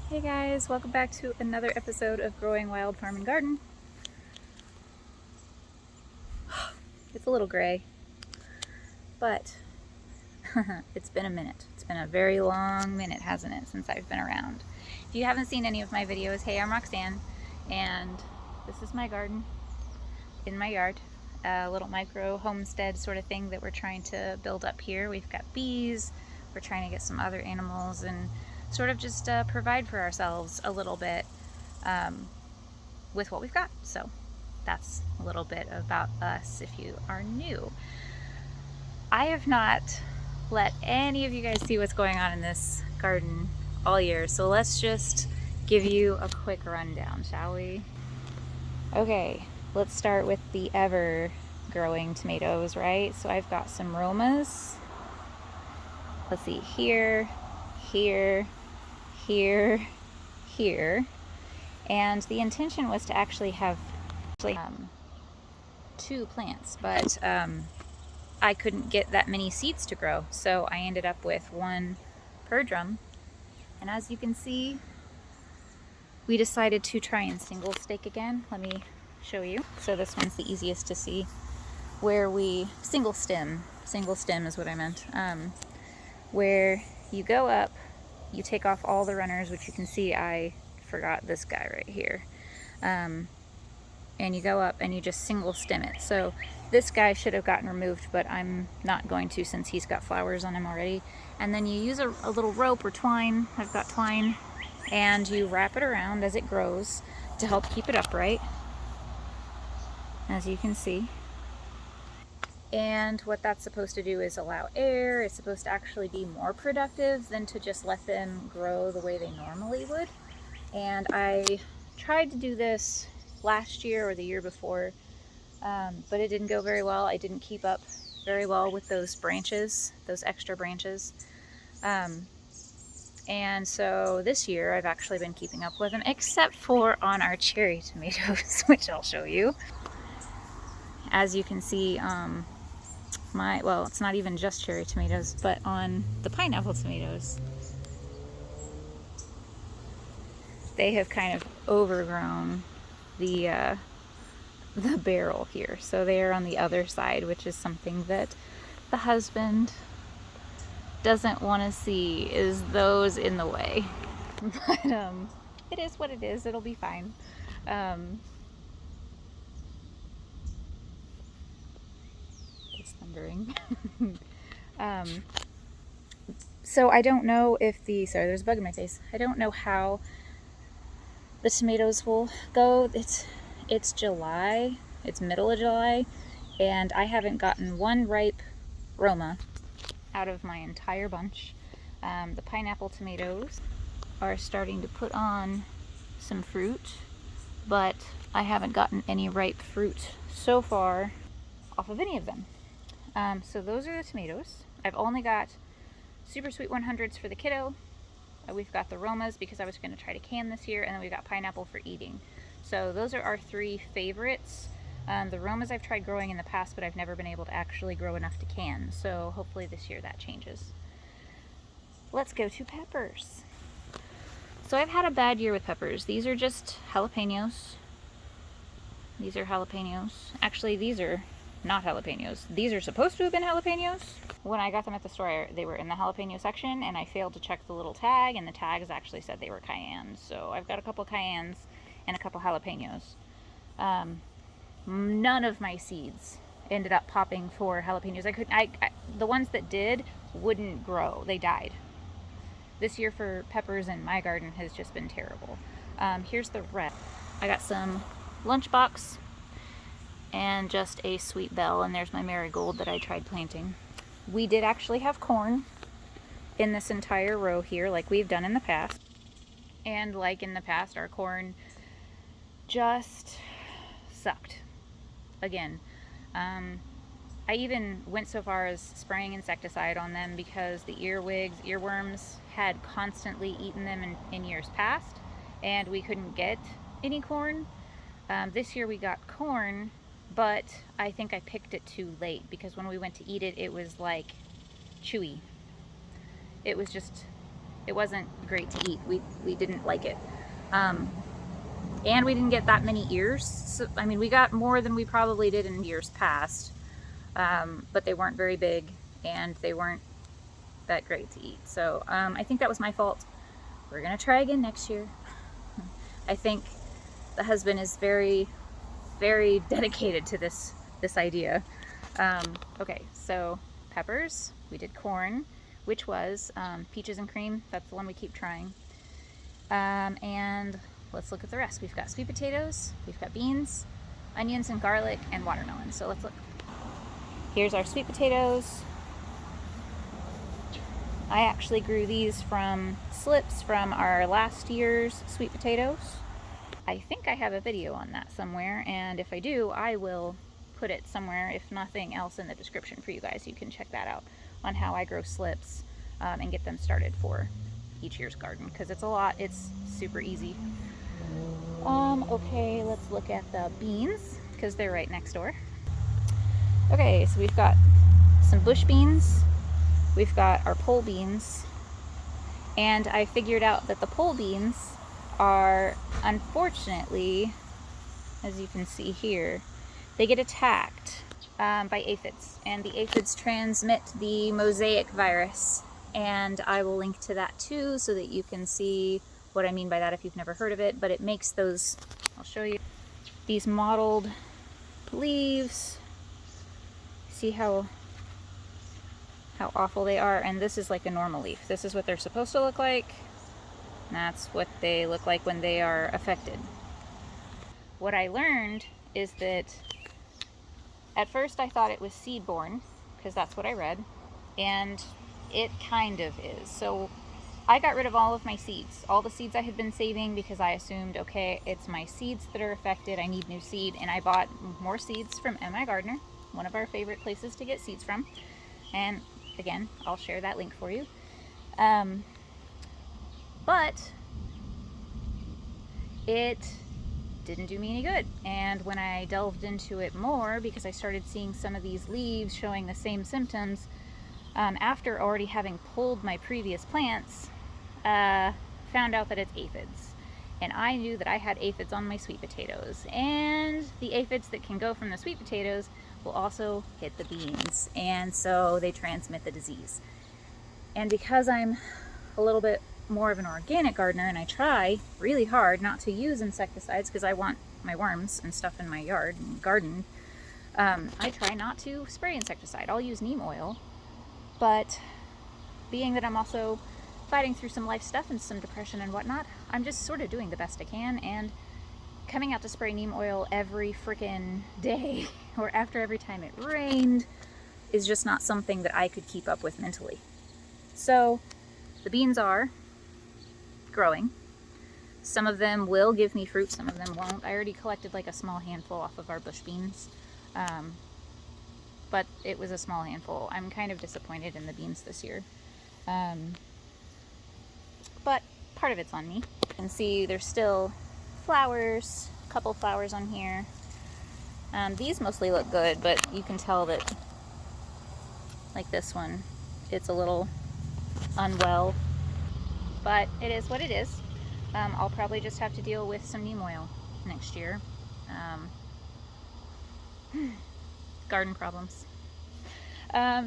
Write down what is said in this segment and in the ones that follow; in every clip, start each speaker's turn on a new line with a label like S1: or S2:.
S1: Hey guys, welcome back to another episode of Growing Wild Farm and Garden. It's a little gray, but it's been a minute. It's been a very long minute, hasn't it, since I've been around. If you haven't seen any of my videos, hey, I'm Roxanne, and this is my garden in my yard. A little micro homestead sort of thing that we're trying to build up here. We've got bees, we're trying to get some other animals and sort of just provide for ourselves a little bit with what we've got. So that's a little bit about us if you are new. I have not let any of you guys see what's going on in this garden all year, so let's just give you a quick rundown, shall we? Okay, let's start with the ever growing tomatoes, right? So I've got some Romas. Let's see, here, here, here, here. And the intention was to actually have two plants, but I couldn't get that many seeds to grow, so I ended up with one per drum. And as you can see, we decided to try and single stake again. Let me show you. So this one's the easiest to see, where we single stem is what I meant, where you go up, you take off all the runners, which you can see I forgot this guy right here, and you go up and you just single stem it. So this guy should have gotten removed, but I'm not going to since he's got flowers on him already. And then you use a little rope or twine, I've got twine, and you wrap it around as it grows to help keep it upright, as you can see. And what that's supposed to do is allow air. It's supposed to actually be more productive than to just let them grow the way they normally would. And I tried to do this last year or the year before, but it didn't go very well. I didn't keep up very well with those branches, those extra branches. And so this year I've actually been keeping up with them, except for on our cherry tomatoes, which I'll show you. As you can see, well, it's not even just cherry tomatoes, but on the pineapple tomatoes, they have kind of overgrown the barrel here. So they are on the other side, which is something that the husband doesn't want to see, is those in the way. But it is what it is. It'll be fine. It's thundering. So I don't know if sorry, there's a bug in my face. I don't know how the tomatoes will go. It's July, it's middle of July, and I haven't gotten one ripe Roma out of my entire bunch. The pineapple tomatoes are starting to put on some fruit, but I haven't gotten any ripe fruit so far off of any of them. So those are the tomatoes. I've only got Super Sweet 100s for the kiddo. We've got the Romas because I was going to try to can this year, and then we've got pineapple for eating. So those are our three favorites. The Romas I've tried growing in the past, but I've never been able to actually grow enough to can. So hopefully this year that changes. Let's go to peppers. So I've had a bad year with peppers. These are just jalapenos. These are jalapenos. Actually, these are not jalapenos. These are supposed to have been jalapenos. When I got them at the store, they were in the jalapeno section, and I failed to check the little tag, and the tags actually said they were cayenne. So I've got a couple cayennes and a couple jalapenos. None of my seeds ended up popping for jalapenos. The ones that did wouldn't grow. They died. This year for peppers in my garden has just been terrible. Here's the rest. I got some lunchbox and just a sweet bell, and there's my marigold that I tried planting. We did actually have corn in this entire row here, like we've done in the past. And like in the past, our corn just sucked. Again, I even went so far as spraying insecticide on them because the earworms had constantly eaten them in years past, and we couldn't get any corn. This year we got corn, but I think I picked it too late because when we went to eat it, it was like chewy. It was just It wasn't great to eat. We didn't like it. And we didn't get that many ears. So, I mean, we got more than we probably did in years past, but they weren't very big and they weren't that great to eat. So I think that was my fault. We're gonna try again next year. I think the husband is very, very dedicated to this idea. Okay, so peppers. We did corn, which was peaches and cream. That's the one we keep trying. And let's look at the rest. We've got sweet potatoes, we've got beans, onions and garlic, and watermelon. So let's look. Here's our sweet potatoes. I actually grew these from slips from our last year's sweet potatoes. I think I have a video on that somewhere, and if I do, I will put it somewhere, if nothing else, in the description for you guys. You can check that out on how I grow slips and get them started for each year's garden, because it's a lot. It's super easy. Okay, let's look at the beans, because they're right next door. Okay, so we've got some bush beans, we've got our pole beans, and I figured out that the pole beans are, unfortunately, as you can see here, they get attacked by aphids, and the aphids transmit the mosaic virus, and I will link to that too so that you can see what I mean by that if you've never heard of it. But it makes those, I'll show you, these mottled leaves. See how awful they are? And this is like a normal leaf. This is what they're supposed to look like. And that's what they look like when they are affected. What I learned is that at first I thought it was seed-borne, because that's what I read, and it kind of is. So I got rid of all of my seeds, all the seeds I had been saving, because I assumed, okay, it's my seeds that are affected, I need new seed, and I bought more seeds from M.I. Gardener, one of our favorite places to get seeds from, and again, I'll share that link for you. But it didn't do me any good, and when I delved into it more, because I started seeing some of these leaves showing the same symptoms, after already having pulled my previous plants, found out that it's aphids. And I knew that I had aphids on my sweet potatoes, and the aphids that can go from the sweet potatoes will also hit the beans, and so they transmit the disease. And because I'm a little bit more of an organic gardener, and I try really hard not to use insecticides because I want my worms and stuff in my yard and garden, I try not to spray insecticide. I'll use neem oil, but being that I'm also fighting through some life stuff and some depression and whatnot, I'm just sort of doing the best I can, and coming out to spray neem oil every freaking day or after every time it rained is just not something that I could keep up with mentally. So the beans are growing. Some of them will give me fruit, some of them won't. I already collected like a small handful off of our bush beans, but it was a small handful. I'm kind of disappointed in the beans this year. But part of it's on me. You can see there's still flowers, a couple flowers on here. These mostly look good, but you can tell that, like this one, it's a little unwell, but it is what it is. I'll probably just have to deal with some neem oil next year. Garden problems.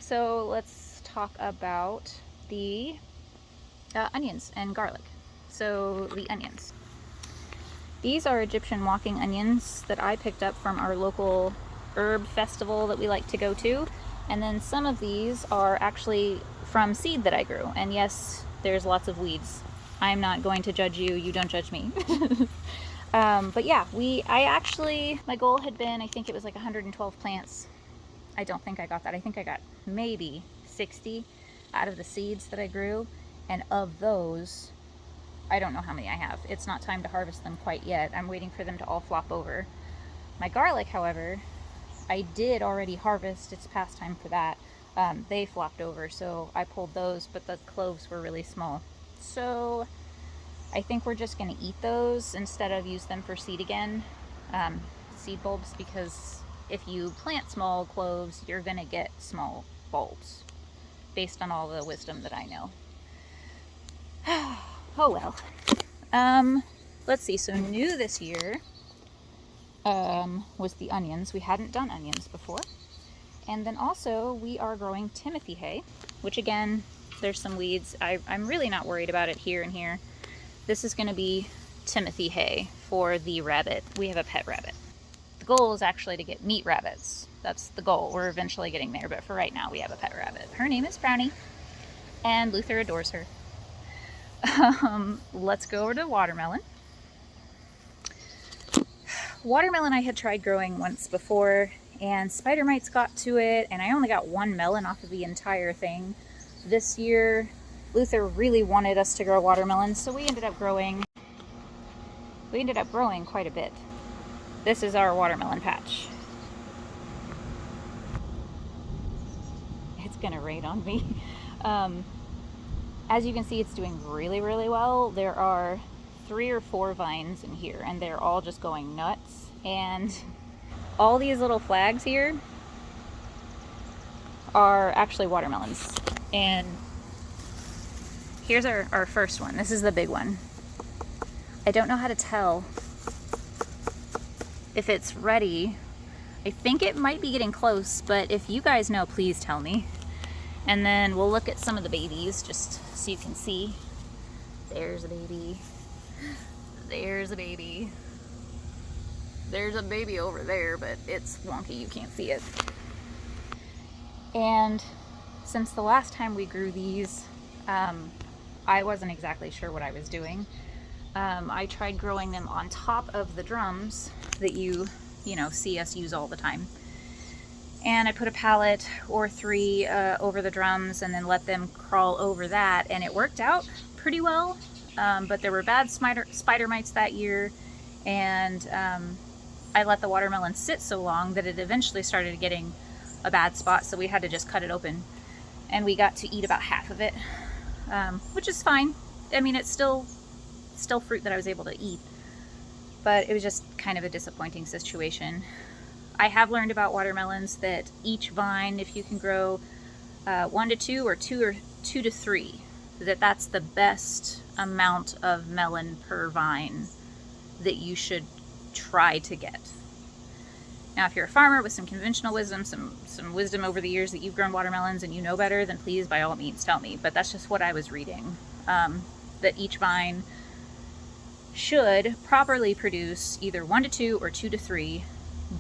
S1: So let's talk about the onions and garlic. So the onions. These are Egyptian walking onions that I picked up from our local herb festival that we like to go to. And then some of these are actually from seed that I grew. And yes, there's lots of weeds. I'm not going to judge you, you don't judge me. But yeah, my goal had been, I think it was like 112 plants. I don't think I got that. I think I got maybe 60 out of the seeds that I grew. And of those, I don't know how many I have. It's not time to harvest them quite yet. I'm waiting for them to all flop over. My garlic, however, I did already harvest. It's past time for that. They flopped over, so I pulled those, but the cloves were really small. So I think we're just going to eat those instead of use them for seed again, seed bulbs, because if you plant small cloves, you're going to get small bulbs, based on all the wisdom that I know. Oh well. Let's see. So new this year was the onions. We hadn't done onions before. And then also we are growing Timothy hay, which again, there's some weeds. I'm really not worried about it here and here. This is going to be Timothy hay for the rabbit. We have a pet rabbit. The goal is actually to get meat rabbits. That's the goal. We're eventually getting there, but for right now we have a pet rabbit. Her name is Brownie, and Luther adores her. Let's go over to watermelon. Watermelon I had tried growing once before, and spider mites got to it, and I only got one melon off of the entire thing. This year, Luther really wanted us to grow watermelons, so we ended up growing quite a bit. This is our watermelon patch. It's gonna rain on me. As you can see, it's doing really, really well. There are 3 or 4 vines in here, and they're all just going nuts. And all these little flags here are actually watermelons. And here's our first one. This is the big one. I don't know how to tell if it's ready. I think it might be getting close, but if you guys know, please tell me. And then we'll look at some of the babies just so you can see. There's a baby. There's a baby. There's a baby over there, but it's wonky, you can't see it. And since the last time we grew these, I wasn't exactly sure what I was doing. I tried growing them on top of the drums that you see us use all the time. And I put a pallet or 3 over the drums and then let them crawl over that, and it worked out pretty well. But there were bad spider mites that year, and I let the watermelon sit so long that it eventually started getting a bad spot, so we had to just cut it open. And we got to eat about half of it, which is fine. I mean, it's still fruit that I was able to eat, but it was just kind of a disappointing situation. I have learned about watermelons that each vine, if you can grow 1 to 2 or 2 to 3, that's the best amount of melon per vine that you should try to get. Now, if you're a farmer with some conventional wisdom, some wisdom over the years that you've grown watermelons and you know better, then please, by all means, tell me. But that's just what I was reading, that each vine should properly produce either 1 to 2 or 2 to 3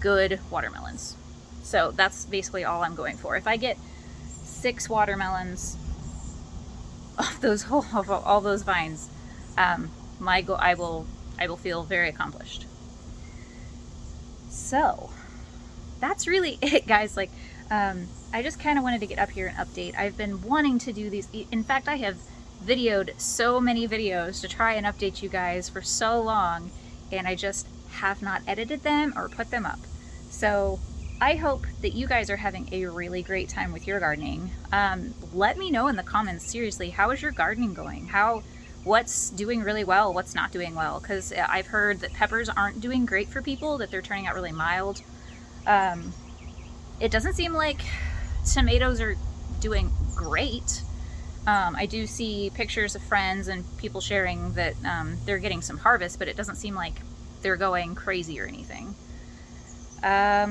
S1: good watermelons. So that's basically all I'm going for. If I get 6 watermelons off all those vines, my goal, I will feel very accomplished. So that's really it, guys. Like, I just kind of wanted to get up here and update. I've been wanting to do these. In fact, I have videoed so many videos to try and update you guys for so long, and I just have not edited them or put them up. So I hope that you guys are having a really great time with your gardening. Let me know in the comments, seriously, how is your gardening going? What's doing really well, what's not doing well? Because I've heard that peppers aren't doing great for people, that they're turning out really mild. It doesn't seem like tomatoes are doing great. I do see pictures of friends and people sharing that they're getting some harvest, but it doesn't seem like they're going crazy or anything. I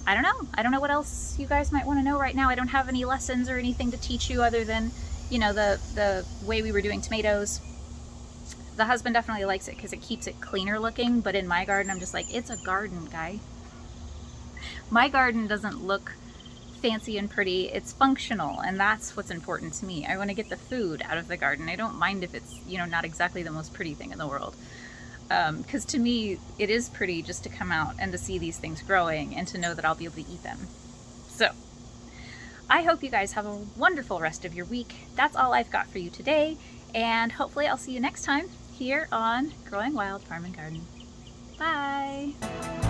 S1: don't know. I don't know what else you guys might want to know right now. I don't have any lessons or anything to teach you other than, the way we were doing tomatoes. The husband definitely likes it because it keeps it cleaner looking, but in my garden, I'm just like, it's a garden, guy. My garden doesn't look fancy and pretty, it's functional, and that's what's important to me. I want to get the food out of the garden. I don't mind if it's, not exactly the most pretty thing in the world. Because to me, it is pretty just to come out and to see these things growing and to know that I'll be able to eat them. So, I hope you guys have a wonderful rest of your week. That's all I've got for you today, and hopefully I'll see you next time here on Growing Wild Farm and Garden. Bye!